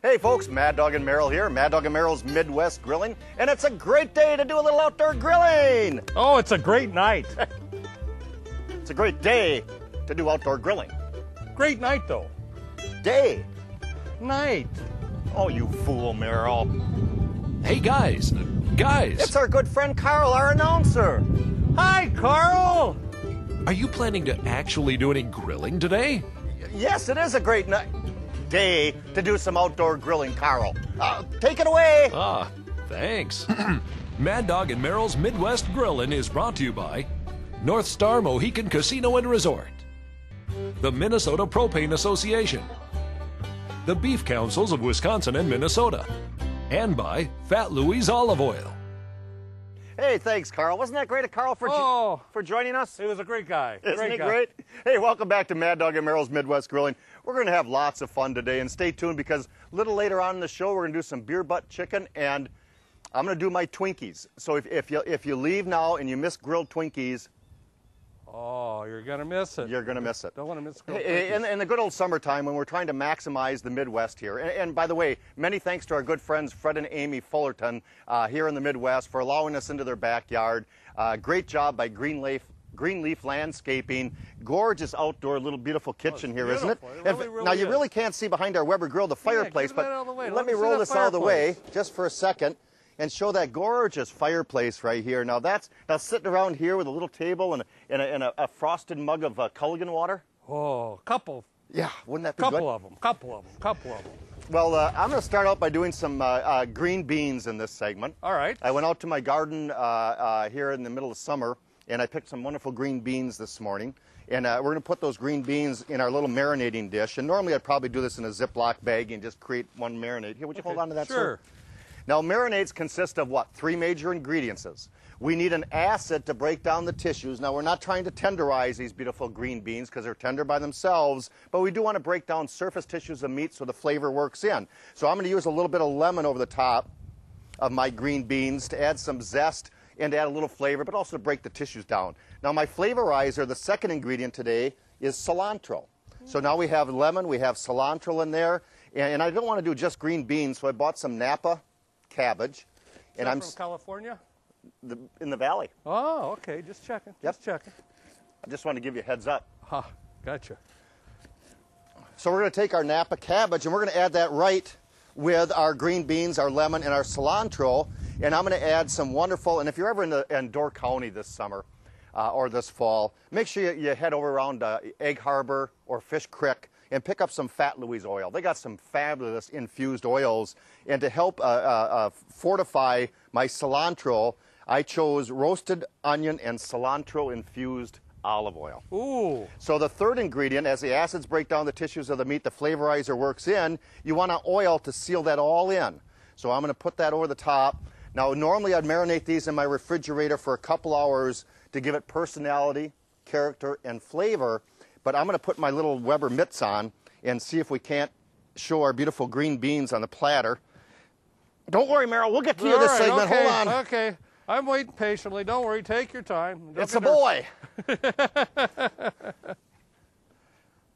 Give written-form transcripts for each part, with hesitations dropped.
Hey folks, Mad Dog and Merrill here, Mad Dog and Merrill's Midwest Grilling, and it's a great day to do a little outdoor grilling. Oh, it's a great night. It's a great day to do outdoor grilling. Great night, though. Day. Night. Oh, you fool, Merrill. Hey, guys. It's our good friend Carl, our announcer. Hi, Carl. Are you planning to actually do any grilling today? Yes, it is a great day to do some outdoor grilling, Carl. Take it away. Ah, thanks. Mad Dog and Merrill's Midwest Grillin' is brought to you by North Star Mohican Casino and Resort, the Minnesota Propane Association, the Beef Councils of Wisconsin and Minnesota, and by Fat Louie's Olive Oil. Hey, thanks, Carl. Wasn't that great of Carl for joining us? He was a great guy. Isn't he great? Hey, welcome back to Mad Dog and Merrill's Midwest Grilling. We're going to have lots of fun today, and stay tuned because a little later on in the show, we're going to do some beer butt chicken, and I'm going to do my Twinkies. So if you leave now and you miss grilled Twinkies, oh, you're going to miss it. You're going to miss it. Don't want to miss grilled Twinkies. Twinkies. In the good old summertime when we're trying to maximize the Midwest here. And by the way, many thanks to our good friends Fred and Amy Fullerton here in the Midwest for allowing us into their backyard. Great job by Greenleaf Landscaping. Gorgeous outdoor little beautiful kitchen here, isn't it? Really Now you really can't see behind our Weber grill the fireplace, but let me roll this out of the way just for a second and show that gorgeous fireplace right here. Now sitting around here with a little table and a frosted mug of Culligan water. Oh, couple. Yeah, wouldn't that be couple good? Couple of them. Well, I'm going to start out by doing some green beans in this segment. All right. I went out to my garden here in the middle of summer, and I picked some wonderful green beans this morning. And we're going to put those green beans in our little marinating dish. And normally I'd probably do this in a Ziploc bag and just create one marinade. Here, would you hold on to that, sure. sir? Now, marinades consist of what? 3 major ingredients. We need an acid to break down the tissues. Now, we're not trying to tenderize these beautiful green beans because they're tender by themselves, but we do want to break down surface tissues of meat so the flavor works in. So I'm going to use a little bit of lemon over the top of my green beans to add some zest and to add a little flavor, but also to break the tissues down. Now, my flavorizer, the second ingredient today, is cilantro. So now we have lemon, we have cilantro in there, and I don't want to do just green beans, so I bought some Napa cabbage. And I'm from California? In the valley. Oh, okay. Just checking. Yep. Just checking. I just want to give you a heads up. Ha, gotcha. So we're going to take our Napa cabbage and we're going to add that right with our green beans, our lemon, and our cilantro. And I'm going to add some wonderful, and if you're ever in Door County this summer or this fall, make sure you head over around Egg Harbor or Fish Creek and pick up some Fat Louie's oil. They got some fabulous infused oils. And to help fortify my cilantro, I chose roasted onion and cilantro infused olive oil. Ooh. So the third ingredient, as the acids break down the tissues of the meat, the flavorizer works in, you want an oil to seal that all in. So I'm going to put that over the top. Now, normally I'd marinate these in my refrigerator for a couple hours to give it personality, character, and flavor. But I'm going to put my little Weber mitts on and see if we can't show our beautiful green beans on the platter. Don't worry, Merrill. We'll get to you this segment. Okay, hold on. Okay. I'm waiting patiently. Don't worry. Take your time. It's a boy.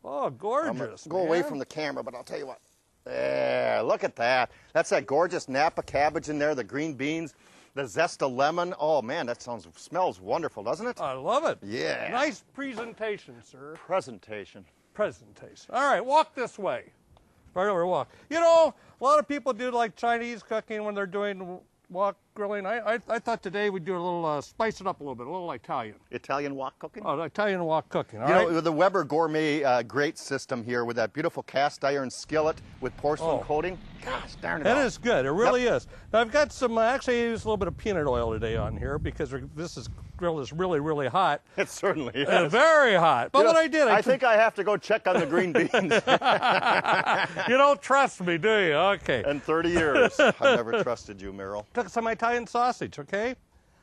Oh, gorgeous. Go away from the camera, but I'll tell you what. There, look at that. That's that gorgeous Napa cabbage in there, the green beans, the zest of lemon. Oh, man, that smells wonderful, doesn't it? I love it. Yeah. Nice presentation, sir. Presentation. All right, walk this way. Right over, walk. You know, a lot of people do like Chinese cooking when they're doing wok grilling. I thought today we'd do a little, spice it up a little bit, a little Italian. Italian wok cooking? Oh, Italian wok cooking, all you right? know, the Weber Gourmet grate system here with that beautiful cast iron skillet with porcelain coating. Gosh, darn it. That is good. It really is. Now, I've got some, actually, I used a little bit of peanut oil today on here because grill is really, really hot. It certainly is. Very hot. But what I did, I think I have to go check on the green beans. You don't trust me, do you? Okay. In 30 years, I've never trusted you, Merrill. Took some Italian sausage, okay?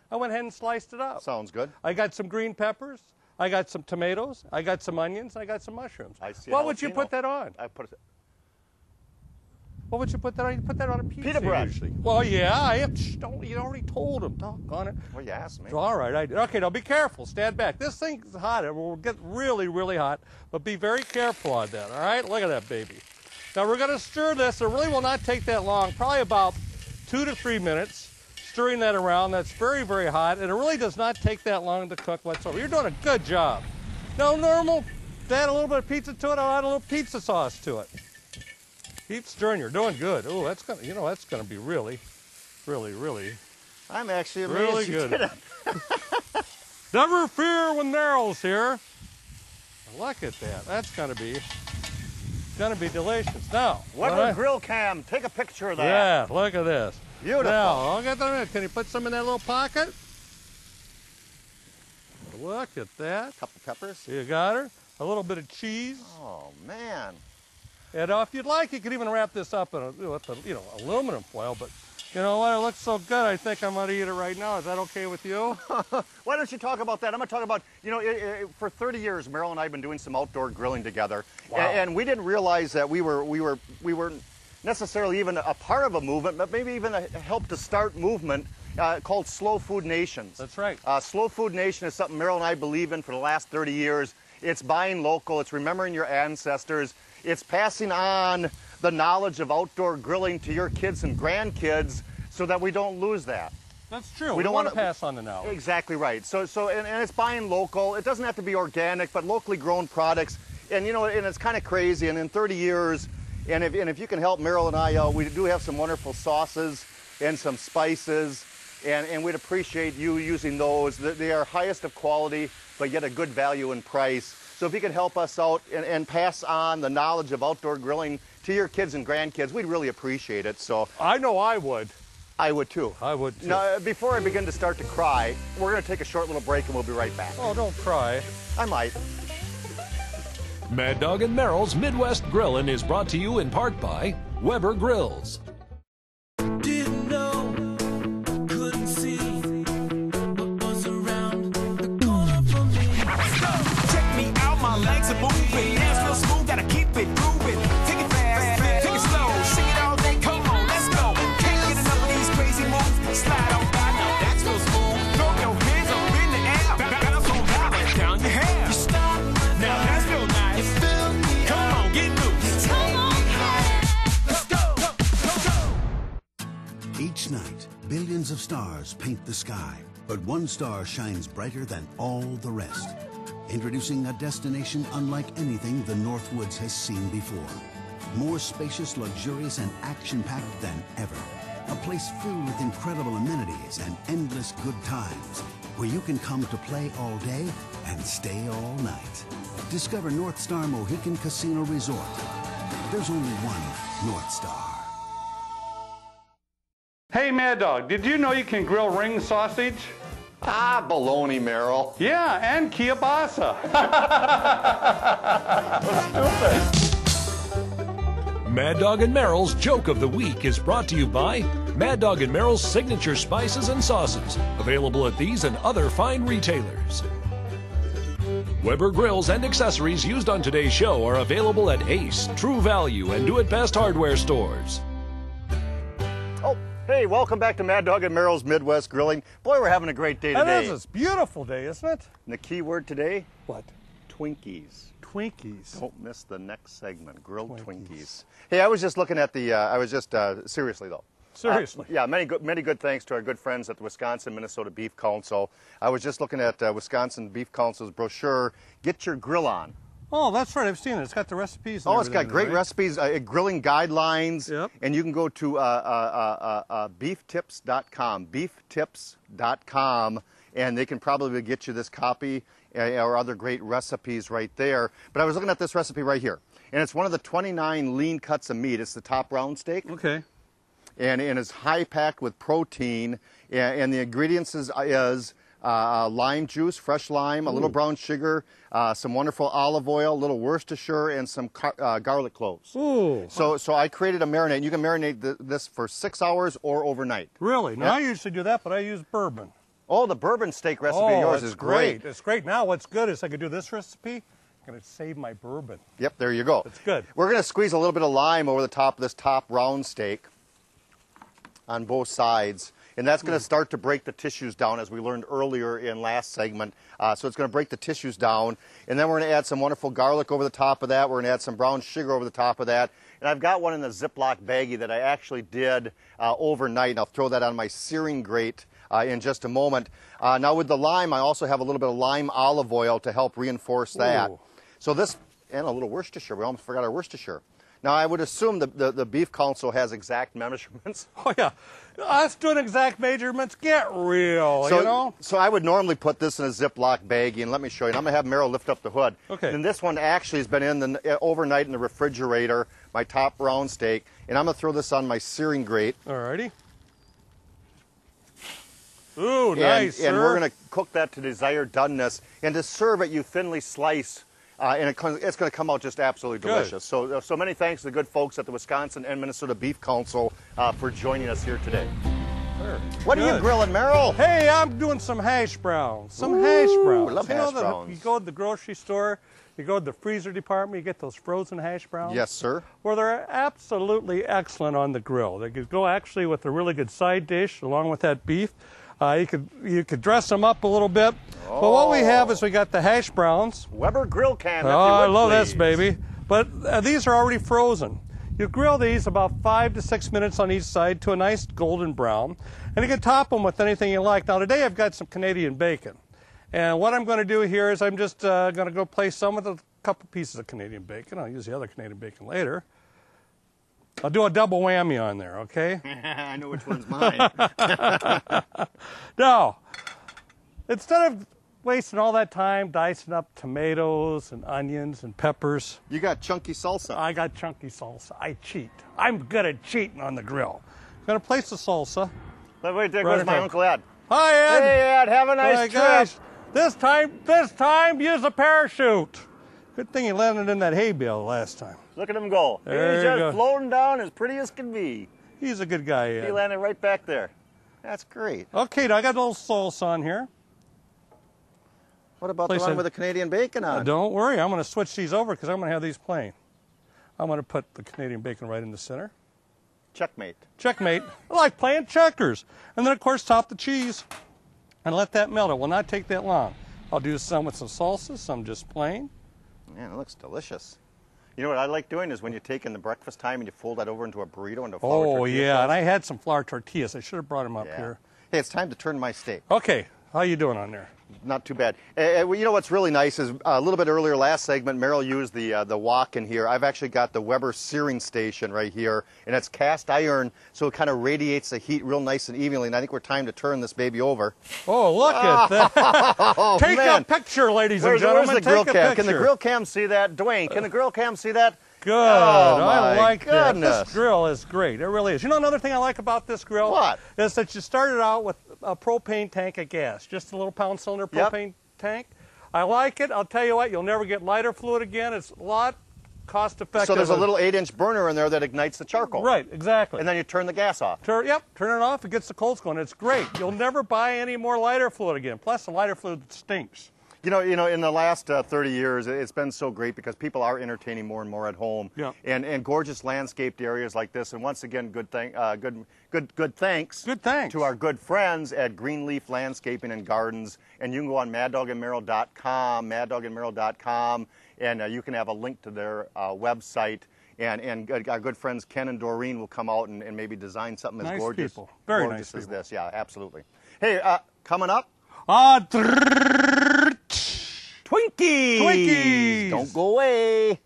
I went ahead and sliced it up. Sounds good. I got some green peppers. I got some tomatoes. I got some onions. I got some mushrooms. I see. What would you put that on? I put it. What would you put that on? You put that on a pizza bread. usually. Well, yeah, I am. You already told him. Doggone it. Well, you asked me. All right, I did. Okay, now be careful. Stand back. This thing's hot. It will get really, really hot, but be very careful on that, all right? Look at that baby. Now we're going to stir this. It really will not take that long, probably about 2 to 3 minutes. Stirring that around. That's very, very hot, and it really does not take that long to cook whatsoever. You're doing a good job. Now normal, add a little bit of pizza to it. I'll add a little pizza sauce to it. Keep stirring. You're doing good. Oh, that's gonna, you know, that's gonna be really, really, really. I'm actually amazed really you good. did it. Never fear when Merrill's here. Look at that. That's gonna be delicious. Now, Weber grill cam. Take a picture of that. Yeah, look at this. Beautiful. Now, I'll get that in. Can you put some in that little pocket? Look at that. Couple peppers. You got her. A little bit of cheese. Oh man. And if you'd like, you could even wrap this up in with aluminum foil. But you know what? It looks so good. I think I'm going to eat it right now. Is that okay with you? Why don't you talk about that? I'm going to talk about, you know, for 30 years, Merrill and I have been doing some outdoor grilling together, wow. and we didn't realize that we were necessarily even a part of a movement, but maybe even helped to start movement called Slow Food Nations. That's right. Slow Food Nation is something Merrill and I believe in for the last 30 years. It's buying local. It's remembering your ancestors. It's passing on the knowledge of outdoor grilling to your kids and grandkids so that we don't lose that. That's true. We don't want to pass on the knowledge. Exactly right. So and it's buying local. It doesn't have to be organic, but locally grown products. And you know, and it's kind of crazy. And in 30 years, and if you can help Merrill and I out, we do have some wonderful sauces and some spices, and we'd appreciate you using those. They are highest of quality, but yet a good value in price. So if you could help us out and pass on the knowledge of outdoor grilling to your kids and grandkids, we'd really appreciate it. So I know I would. I would too. I would too. Now, before I begin to start to cry, we're going to take a short little break and we'll be right back. Oh, don't cry. I might. Mad Dog and Merrill's Midwest Grillin' is brought to you in part by Weber Grills. Didn't know, couldn't see what was around the corner for me. Check me out, my legs are moving. Hands real smooth, gotta keep it moving. Take it fast, take it slow, sing it all day. Come on, let's go. Can't get enough of these crazy moves. Slide on by, now that's real smooth. Throw your hands up in the air, bounce on down, down your hair. You stop, now that's real nice. You feel me? Come on, get loose. Come on, let's go, go, go, go. Each night, billions of stars paint the sky, but one star shines brighter than all the rest. Introducing a destination unlike anything the Northwoods has seen before. More spacious, luxurious, and action-packed than ever. A place filled with incredible amenities and endless good times, where you can come to play all day and stay all night. Discover North Star Mohican Casino Resort. There's only one North Star. Hey, Mad Dog, did you know you can grill ring sausage? Ah, baloney, Merrill. Yeah, and kielbasa. Mad Dog and Merrill's Joke of the Week is brought to you by Mad Dog and Merrill's signature spices and sauces, available at these and other fine retailers. Weber grills and accessories used on today's show are available at Ace, True Value, and Do It Best hardware stores. Oh, hey, welcome back to Mad Dog and Merrill's Midwest Grilling. Boy, we're having a great day today. It is. It's a beautiful day, isn't it? And the key word today? What? Twinkies. Twinkies. Don't miss the next segment, grilled Twinkies. Hey, I was just looking at the, seriously though. Seriously. Yeah, many good thanks to our good friends at the Wisconsin-Minnesota Beef Council. I was just looking at Wisconsin Beef Council's brochure, Get Your Grill On. Oh, that's right. I've seen it. It's got the recipes. And it's got great right? recipes, grilling guidelines, Yep. And you can go to beeftips.com, beeftips.com, and they can probably get you this copy or other great recipes right there. But I was looking at this recipe right here, and it's one of the 29 lean cuts of meat. It's the top round steak. Okay. And it's high packed with protein, and the ingredients is lime juice, fresh lime, a little brown sugar, some wonderful olive oil, a little Worcestershire, and some garlic cloves. Ooh. So I created a marinade. You can marinate this for 6 hours or overnight. Really? Now, I usually do that, but I use bourbon. Oh, the bourbon steak recipe of yours is great. It's great. Now what's good is I can do this recipe. I'm going to save my bourbon. Yep, there you go. That's good. We're going to squeeze a little bit of lime over the top of this top round steak on both sides. And that's going to start to break the tissues down, as we learned earlier in last segment. So it's going to break the tissues down. And then we're going to add some wonderful garlic over the top of that. We're going to add some brown sugar over the top of that. And I've got one in the Ziploc baggie that I actually did overnight, and I'll throw that on my searing grate in just a moment. Now with the lime, I also have a little bit of lime olive oil to help reinforce that. Ooh. So this, and a little Worcestershire. We almost forgot our Worcestershire. Now, I would assume the Beef Council has exact measurements. Oh, yeah. Us doing exact measurements, get real, So, you know? So I would normally put this in a Ziploc baggie, and let me show you. And I'm going to have Merrill lift up the hood. Okay. And this one actually has been in the overnight in the refrigerator, my top round steak. And I'm going to throw this on my searing grate. All righty. Ooh, nice, And sir. we're going to cook that to desired doneness. And to serve it, you thinly slice. And it's going to come out just absolutely delicious. So many thanks to the good folks at the Wisconsin and Minnesota Beef Council for joining us here today. Sure. What are you grilling, Merrill? Hey, I'm doing some hash browns. Hash browns. Love You know hash browns. You go to the grocery store, you go to the freezer department, you get those frozen hash browns. Yes, sir. Well, they're absolutely excellent on the grill. They could go actually with a really good side dish along with that beef. You could dress them up a little bit. Oh. But what we have is we got the hash browns. Weber grill cam. If you Oh, I would, love please. this, baby. But these are already frozen. You grill these about 5 to 6 minutes on each side to a nice golden brown. And you can top them with anything you like. Now, today I've got some Canadian bacon. And what I'm going to do here is I'm just going to go place some with a couple pieces of Canadian bacon. I'll use the other Canadian bacon later. I'll do a double whammy on there, okay? I know which one's mine. Now, instead of wasting all that time dicing up tomatoes and onions and peppers, You got chunky salsa. I got chunky salsa. I cheat. I'm good at cheating on the grill. I'm going to place the salsa. Wait, there Right goes my ahead. Uncle Ed. Hi, Ed. Hey, Ed, have a nice My trip. gosh. This time, use a parachute. Good thing he landed in that hay bale last time. Look at him go. There He's you just go. floating down as pretty as can be. He's a good guy, He Ed. landed right back there. That's great. Okay, now I got a little salsa on here. What about Place the one it- with the Canadian bacon on? Don't worry, I'm going to switch these over because I'm going to have these plain. I'm going to put the Canadian bacon right in the center. Checkmate. Checkmate. I like playing checkers. And then, of course, top the cheese and let that melt. It will not take that long. I'll do some with some salsa, some just plain. Man, it looks delicious. You know what I like doing is when you take in the breakfast time and you fold that over into a burrito into a flour Oh, tortilla yeah, sauce. and I had some flour tortillas. I should have brought them up Yeah. here. Hey, it's time to turn my steak. Okay, how you doing on there? Not too bad. Well, you know what's really nice is a little bit earlier last segment, Merrill used the wok in here. I've actually got the Weber searing station right here, and it's cast iron, so it kind of radiates the heat real nice and evenly. And I think we're time to turn this baby over. Oh, look at that. Take man. a picture, ladies and Where's gentlemen. the grill Take a cam? picture. Can the grill cam see that? Dwayne, can the grill cam see that? Good. Oh, I my like that. goodness. This grill is great. It really is. You know another thing I like about this grill? What? Is that you started out with a propane tank of gas, just a little pound cylinder Yep. propane tank. I like it. I'll tell you what, you'll never get lighter fluid again. It's a lot cost effective. So there's a little 8-inch burner in there that ignites the charcoal. Right, exactly. And then you turn the gas off. Turn it off. It gets the coals going. It's great. You'll never buy any more lighter fluid again. Plus, the lighter fluid stinks. You know, in the last 30 years, it's been so great because people are entertaining more and more at home. Yeah. And gorgeous landscaped areas like this. And once again, good thanks. Good thanks. To our good friends at Greenleaf Landscaping and Gardens. And you can go on maddogandmerrill.com, maddogandmerrill.com, and you can have a link to their website. And our good friends Ken and Doreen will come out and maybe design something as Nice gorgeous, people. Very gorgeous nice as people. this. Yeah, absolutely. Hey, coming up, Twinkies! Twinkies! Don't go away.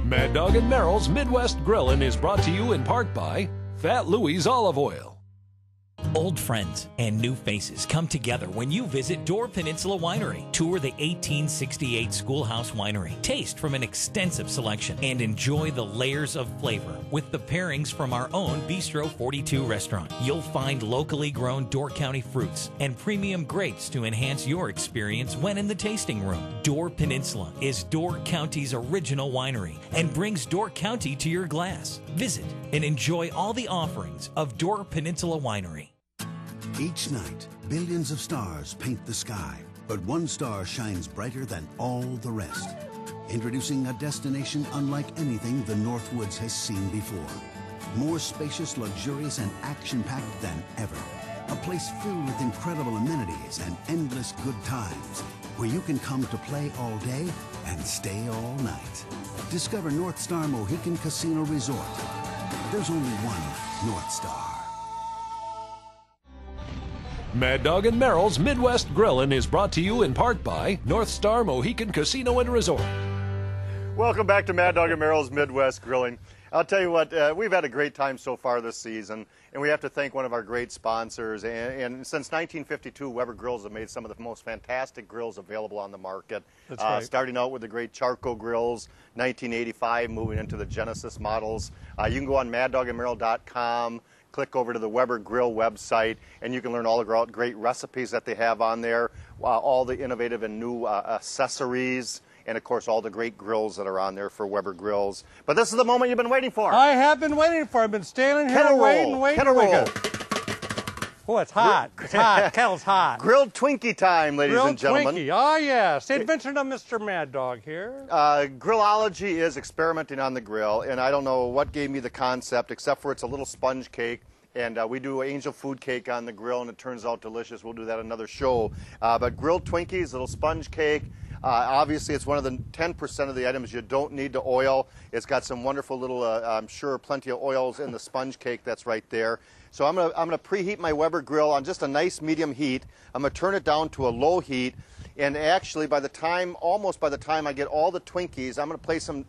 Mad Dog and Merrill's Midwest Grillin' is brought to you in part by Fat Louie's Olive Oil. Old friends and new faces come together when you visit Door Peninsula Winery. Tour the 1868 Schoolhouse Winery. Taste from an extensive selection and enjoy the layers of flavor with the pairings from our own Bistro 42 restaurant. You'll find locally grown Door County fruits and premium grapes to enhance your experience when in the tasting room. Door Peninsula is Door County's original winery and brings Door County to your glass. Visit and enjoy all the offerings of Door Peninsula Winery. Each night, billions of stars paint the sky, but one star shines brighter than all the rest. Introducing a destination unlike anything the Northwoods has seen before. More spacious, luxurious, and action-packed than ever. A place filled with incredible amenities and endless good times, where you can come to play all day and stay all night. Discover North Star Mohican Casino Resort. There's only one North Star. Mad Dog and Merrill's Midwest Grillin' is brought to you in part by North Star Mohican Casino and Resort. Welcome back to Mad Dog and Merrill's Midwest Grilling. I'll tell you what, we've had a great time so far this season, and we have to thank one of our great sponsors. And since 1952, Weber Grills have made some of the most fantastic grills available on the market. That's right. Starting out with the great charcoal grills, 1985, moving into the Genesis models. You can go on maddogandmerrill.com, click over to the Weber Grill website, and you can learn all the great recipes that they have on there, all the innovative and new accessories, and of course all the great grills that are on there for Weber Grills. But this is the moment you've been waiting for. I have been waiting for it. I've been standing here waiting. Kettle roll. Oh, it's hot. It's hot. Kettle's hot. Grilled Twinkie time, ladies and gentlemen. Twinkie. Oh, yes. The Adventure of Mr. Mad Dog here. Grillology is experimenting on the grill, and I don't know what gave me the concept, except for it's a little sponge cake. And we do angel food cake on the grill, and it turns out delicious. We'll do that another show. But grilled Twinkies, little sponge cake. Obviously, it's one of the 10% of the items you don't need to oil. It's got some wonderful little, I'm sure, plenty of oils in the sponge cake that's right there. So I'm gonna preheat my Weber grill on just a nice medium heat. I'm gonna turn it down to a low heat, and actually, almost by the time I get all the Twinkies, I'm gonna place them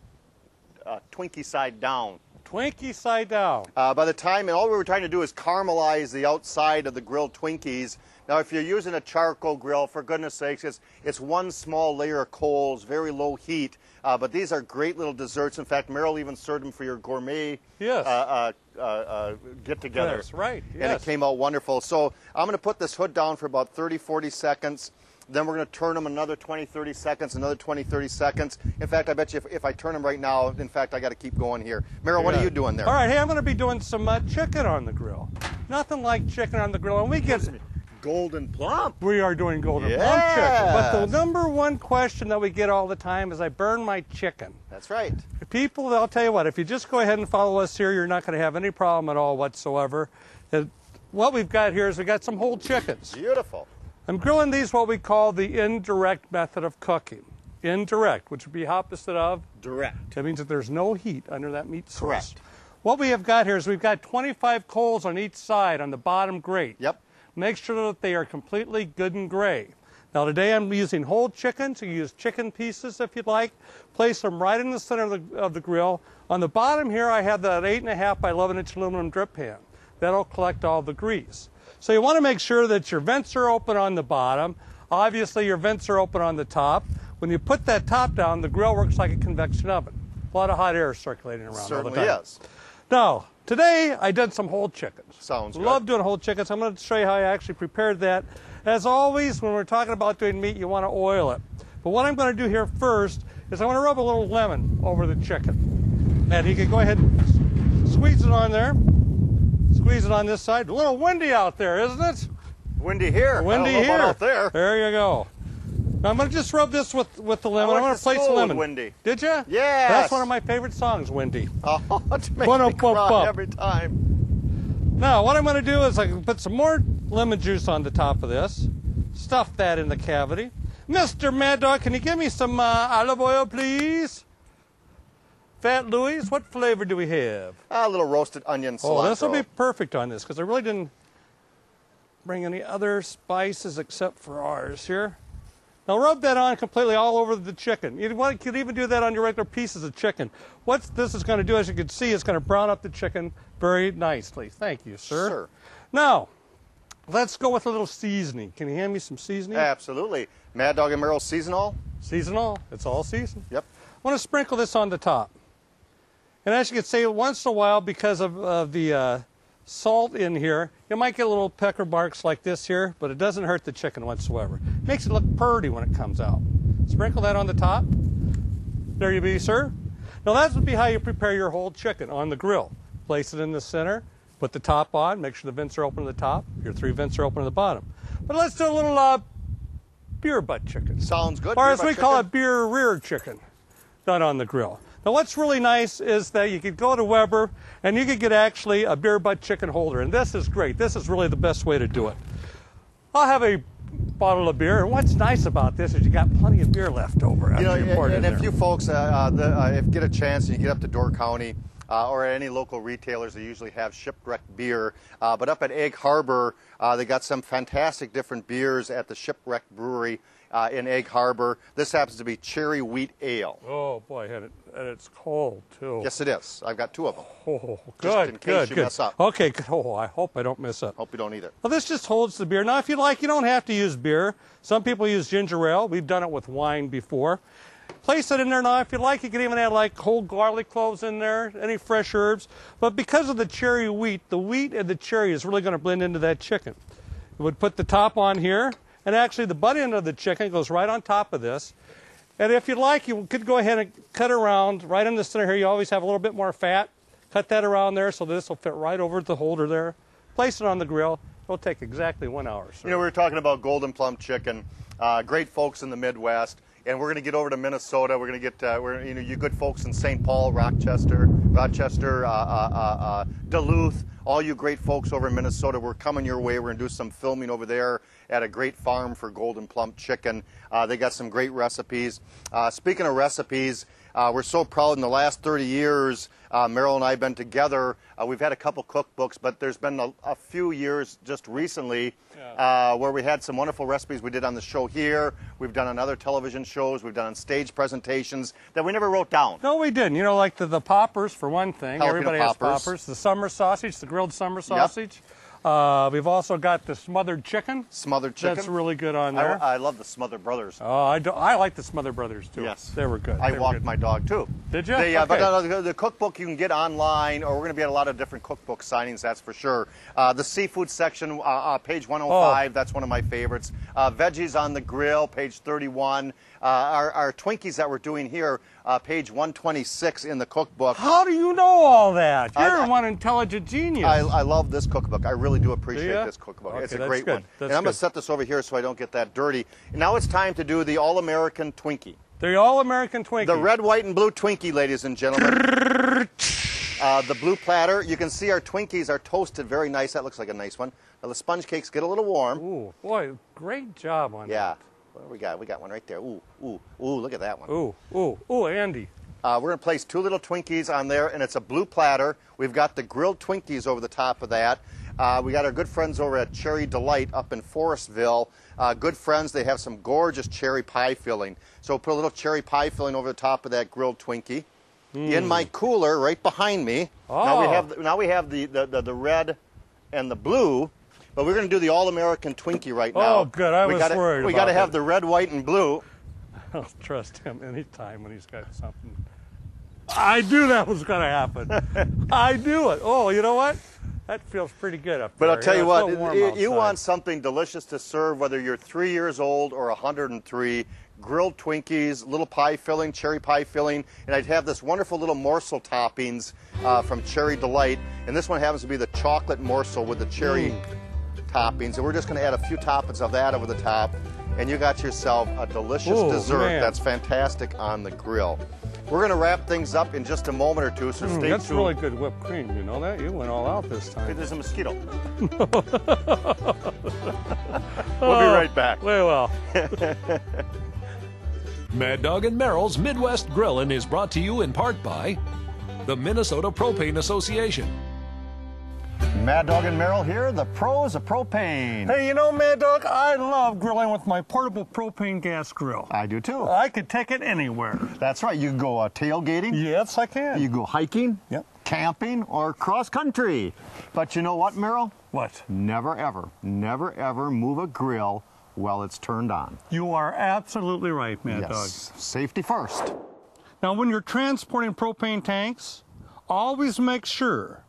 Twinkie side down. Twinkie side down. By the time, and all we were trying to do is caramelize the outside of the grilled Twinkies. Now, if you're using a charcoal grill, for goodness sakes, it's one small layer of coals, very low heat. But these are great little desserts. In fact, Merrill even served them for your gourmet get-together. That's right, yes. And it came out wonderful. So I'm going to put this hood down for about 30, 40 seconds. Then we're going to turn them another 20, 30 seconds, another 20, 30 seconds. In fact, I bet you if I turn them right now, in fact, I got to keep going here. Merrill, what are you doing there? All right, hey, I'm going to be doing some chicken on the grill. Nothing like chicken on the grill. And we get golden plump. We are doing golden plump chicken. But the number one question that we get all the time is, I burn my chicken. That's right. People, I'll tell you what, if you just go ahead and follow us here, you're not going to have any problem at all whatsoever. What we've got here is we've got some whole chickens. Beautiful. I'm grilling these what we call the indirect method of cooking. Indirect, which would be opposite of direct. That means that there's no heat under that meat source. Correct. What we have got here is we've got 25 coals on each side on the bottom grate. Yep. Make sure that they are completely good and gray. Now today I'm using whole chickens. You can use chicken pieces if you'd like. Place them right in the center of the grill. On the bottom here I have that 8.5 by 11-inch aluminum drip pan. That'll collect all the grease. So you want to make sure that your vents are open on the bottom. Obviously your vents are open on the top. When you put that top down, the grill works like a convection oven. A lot of hot air circulating around all the time. Certainly is. Now, today I did some whole chickens. Sounds good. Love doing whole chickens. I'm going to show you how I actually prepared that. As always, when we're talking about doing meat, you want to oil it. But what I'm going to do here first is I want to rub a little lemon over the chicken. And you can go ahead and squeeze it on there. Squeeze it on this side. A little windy out there, isn't it? Windy here. Windy I don't know here. about out there. There you go. Now I'm going to just rub this with the lemon. I'm going to place the lemon. Windy. Did you? Yes. That's one of my favorite songs, Windy. Oh, it makes me cry every time. Now, what I'm going to do is I can put some more lemon juice on the top of this. Stuff that in the cavity. Mr. Mad Dog, can you give me some olive oil, please? Fat Louis, what flavor do we have? A little roasted onion cilantro. Oh, this will be perfect on this because I really didn't bring any other spices except for ours here. Now rub that on completely all over the chicken. You could even do that on your regular pieces of chicken. What this is going to do, as you can see, is going to brown up the chicken very nicely. Thank you, sir. Sure. Now, let's go with a little seasoning. Can you hand me some seasoning? Absolutely. Mad Dog and Merrill seasonal. Seasonal. It's all seasoned. Yep. I want to sprinkle this on the top. And as you can see, once in a while, because of the salt in here, you might get little pecker marks like this here, but it doesn't hurt the chicken whatsoever. It makes it look purty when it comes out. Sprinkle that on the top. There you be, sir. Now that would be how you prepare your whole chicken on the grill. Place it in the center, put the top on, make sure the vents are open at the top, your 3 vents are open at the bottom. But let's do a little beer butt chicken. Sounds good. Or as we call it, beer rear chicken, done on the grill. Now what's really nice is that you could go to Weber and you could get actually a beer butt chicken holder, and this is great. This is really the best way to do it. I'll have a bottle of beer. And what's nice about this is you got plenty of beer left over. You know, after you pour it and in if there. you folks, if you get a chance and you get up to Door County or at any local retailers, they usually have shipwrecked beer. But up at Egg Harbor, they got some fantastic different beers at the Shipwreck Brewery in Egg Harbor. This happens to be cherry wheat ale. Oh boy, and it's cold too. Yes, it is. I've got 2 of them. Oh, Just good, in case good, you good. mess up. Okay, good. Oh, I hope I don't mess up. Hope you don't either. Well, this just holds the beer. Now, if you like, you don't have to use beer. Some people use ginger ale. We've done it with wine before. Place it in there now. If you like, you can even add like whole garlic cloves in there, any fresh herbs. But because of the cherry wheat, the wheat and the cherry is really going to blend into that chicken. You would put the top on here, and actually the butt end of the chicken goes right on top of this. And if you'd like, you could go ahead and cut around right in the center here. You always have a little bit more fat. Cut that around there so this will fit right over the holder there. Place it on the grill. It'll take exactly 1 hour. Sir. You know, we were talking about golden plum chicken. Great folks in the Midwest. And we're going to get over to Minnesota. We're going to get, you good folks in St. Paul, Rochester, Duluth, all you great folks over in Minnesota. We're coming your way. We're going to do some filming over there at a great farm for golden plum chicken. They got some great recipes. Speaking of recipes, we're so proud in the last 30 years, Merrill and I have been together. We've had a couple cookbooks, but there's been a few years just recently where we had some wonderful recipes we did on the show here. We've done on other television shows. We've done on stage presentations that we never wrote down. No, we didn't. You know, like the poppers, for one thing. Jalapeno Everybody has poppers. poppers. The summer sausage, the grilled summer sausage. We've also got the smothered chicken. Smothered chicken. That's really good on there. I love the Smothered Brothers. Oh, I like the Smothered Brothers, too. Yes. They were good. I walked my dog, too. Did you? But Okay. the cookbook you can get online, or we're going to be at a lot of different cookbook signings, that's for sure. The seafood section, page 105, that's one of my favorites. Veggies on the grill, page 31. Our Twinkies that we're doing here, page 126 in the cookbook. How do you know all that? You're one intelligent genius. I love this cookbook. I really do appreciate this cookbook. Okay, it's a that's great good. one. That's and I'm going good. to set this over here so I don't get that dirty. And now it's time to do the All-American Twinkie. The All-American Twinkie. The red, white, and blue Twinkie, ladies and gentlemen. The blue platter. You can see our Twinkies are toasted very nice. That looks like a nice one. Now the sponge cakes get a little warm. Ooh, boy, great job on Yeah. that. What do we got? We got one right there. Ooh, ooh, ooh, look at that one. Ooh, Andy. We're going to place 2 little Twinkies on there, and it's a blue platter. We've got the grilled Twinkies over the top of that. We got our good friends over at Cherry Delight up in Forestville. Good friends, they have some gorgeous cherry pie filling. So we'll put a little cherry pie filling over the top of that grilled Twinkie. In my cooler, right behind me. Oh. Now we have the red and the blue, but we're going to do the All-American Twinkie right now. Oh, good. I was worried We got to about have that. the red, white, and blue. I'll trust him anytime when he's got something. I knew that was going to happen. I knew it. Oh, you know what? That feels pretty good up there. But I'll tell you it's what, so warm you outside. want something delicious to serve, whether you're 3 years old or 103, grilled Twinkies, little pie filling, cherry pie filling, and I'd have this wonderful little morsel toppings from Cherry Delight, and this one happens to be the chocolate morsel with the cherry toppings, and we're just going to add a few toppings of that over the top, and you got yourself a delicious dessert man. that's fantastic on the grill. We're going to wrap things up in just a moment or two, so stay tuned. That's really good whipped cream, you know that? You went all out this Hey, time. there's a mosquito. We'll be right back. Very well. Mad Dog and Merrill's Midwest Grillin' is brought to you in part by the Minnesota Propane Association. Mad Dog and Merrill here, the pros of propane. Hey, you know, Mad Dog, I love grilling with my portable propane gas grill. I do too. I could take it anywhere. That's right. You can go tailgating. Yes, I can. You can go hiking. Yep. Camping or cross country. But you know what, Merrill? What? Never ever move a grill while it's turned on. You are absolutely right, Mad Dog. Safety first. Now, when you're transporting propane tanks, always make sure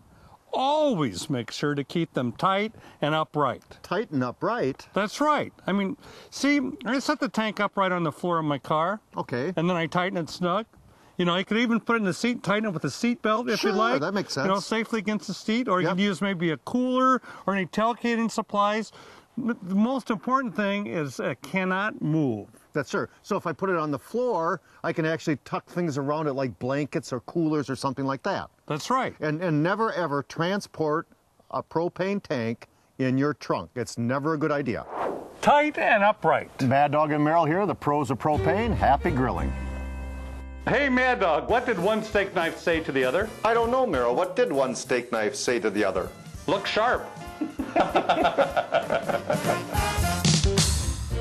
to keep them tight and upright. Tight and upright. That's right. I mean, see, I set the tank upright on the floor of my car. Okay. And then I tighten it snug. You know, I could even put it in the seat, tighten it with a seat belt if you Sure, like. that makes You know, sense. safely against the seat, or you Yep. could use maybe a cooler or any tailgating supplies. The most important thing is it cannot move. That's sure. So if I put it on the floor, I can actually tuck things around it like blankets or coolers or something like that. That's right. And never ever transport a propane tank in your trunk. It's never a good idea. tight and upright. Mad Dog and Merrill here, the pros of propane. Happy grilling. Hey, Mad Dog, what did one steak knife say to the other? I don't know, Merrill. What did one steak knife say to the other? Look sharp.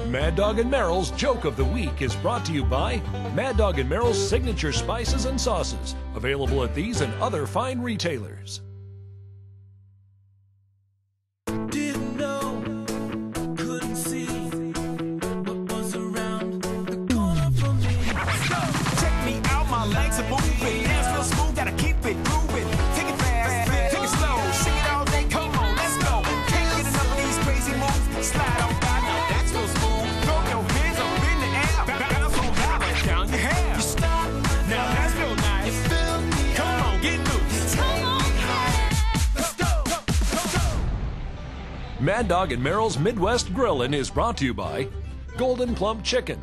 Mad Dog and Merrill's Joke of the Week is brought to you by Mad Dog and Merrill's signature spices and sauces, available at these and other fine retailers. Didn't know, couldn't see what was around the corner from me. Let's go. Check me out, my legs are moving. Dance real smooth, gotta keep it moving. Take it fast, take it slow. Shake it all day, come on, let's go. Can't get enough of these crazy moves. Slide on by, now that's real smooth. Throw your hands up in the air. Bounce on down, down your hair. You stop, now that's real nice. You feel me? Come on, get loose. Come on, let's go, go. Mad Dog and Merrill's Midwest Grillin' is brought to you by Golden Plump Chicken.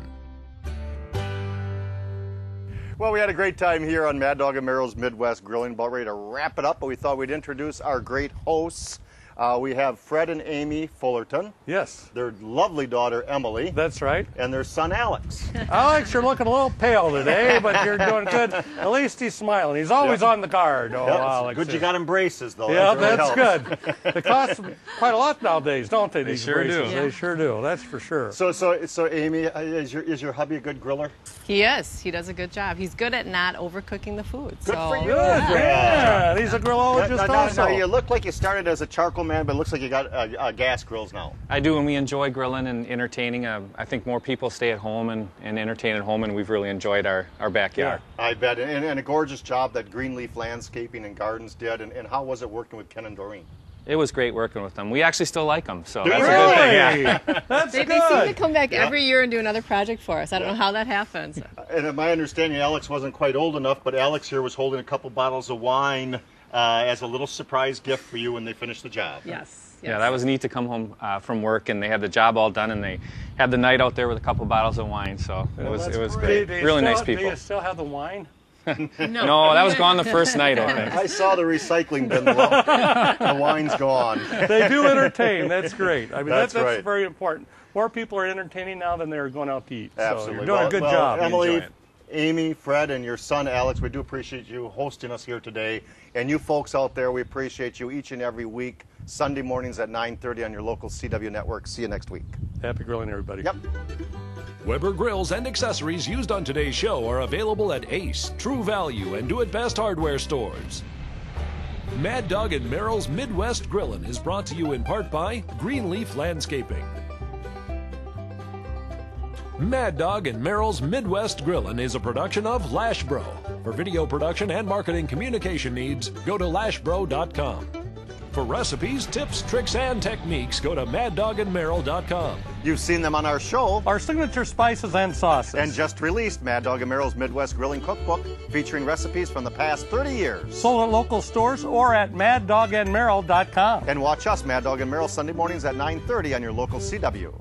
Well, we had a great time here on Mad Dog and Merrill's Midwest Grilling. About ready to wrap it up, but we thought we'd introduce our great hosts. We have Fred and Amy Fullerton, Yes, their lovely daughter Emily, that's right. and their son Alex. Alex, you're looking a little pale today, but you're doing good. At least he's smiling. He's always on the guard. Oh, Yep, Alex. good you got them braces, though. Yeah, That really that's helps. good. They cost quite a lot nowadays, don't they? These sure do. braces? They sure do. That's for sure. So Amy, is your hubby a good griller? He is. He does a good job. He's good at not overcooking the food. Good so. for you. Good, yeah. He's a grillologist also. Now, you look like you started as a charcoal man, but it looks like you got gas grills now. I do, and we enjoy grilling and entertaining. I think more people stay at home and entertain at home, and we've really enjoyed our backyard. I bet, and a gorgeous job that Greenleaf Landscaping and Gardens did, and how was it working with Ken and Doreen? It was great working with them. We actually still like them, so that's Really? a good thing. Yeah. That's They good. seem to come back every year and do another project for us. I don't know how that happens. And in my understanding, Alex wasn't quite old enough, but Alex here was holding a couple bottles of wine as a little surprise gift for you when they finished the job. Yes. Yeah, that was neat to come home from work, and they had the job all done, and they had the night out there with a couple bottles of wine, so it was great. Do you Really nice still- people. Do you still have the wine? No, that was gone the first night, I think. I saw the recycling bin. The wine's gone. They do entertain. That's great. I mean, That's that's right. very important. More people are entertaining now than they're going out to eat. Absolutely. So you're doing a good Well, job. Emily, Enjoy it. Amy, Fred, and your son Alex, we do appreciate you hosting us here today. And you folks out there, we appreciate you each and every week, Sunday mornings at 9:30 on your local CW network. See you next week. Happy grilling, everybody. Yep. Weber grills and accessories used on today's show are available at Ace, True Value, and Do It Best hardware stores. Mad Dog and Merrill's Midwest Grillin' is brought to you in part by Greenleaf Landscaping. Mad Dog and Merrill's Midwest Grillin' is a production of Lashbro. For video production and marketing communication needs, go to lashbro.com. For recipes, tips, tricks, and techniques, go to maddogandmerrill.com. You've seen them on our show. Our signature spices and sauces. And just released Mad Dog and Merrill's Midwest Grilling Cookbook, featuring recipes from the past 30 years. sold at local stores or at maddogandmerrill.com. And watch us, Mad Dog and Merrill, Sunday mornings at 9:30 on your local CW.